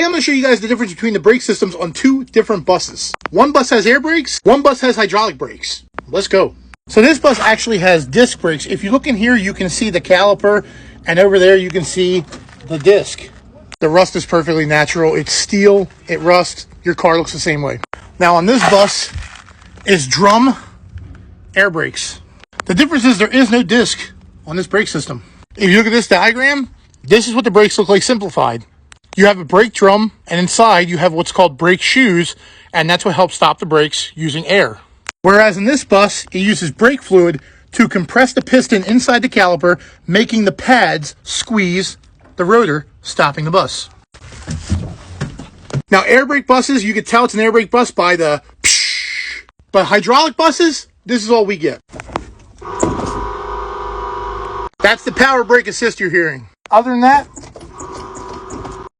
Today I'm going to show you guys the difference between the brake systems on two different buses. One bus has air brakes, one bus has hydraulic brakes. Let's go. So this bus actually has disc brakes. If you look in here, you can see the caliper, and over there you can see the disc. The rust is perfectly natural. It's steel, it rusts, your car looks the same way. Now on this bus is drum air brakes. The difference is there is no disc on this brake system. If you look at this diagram, this is what the brakes look like simplified. You have a brake drum, and inside you have what's called brake shoes, and that's what helps stop the brakes using air. Whereas in this bus, it uses brake fluid to compress the piston inside the caliper, making the pads squeeze the rotor, stopping the bus. Now, air brake buses, you can tell it's an air brake bus by the psh. But hydraulic buses, this is all we get. That's the power brake assist you're hearing. Other than that,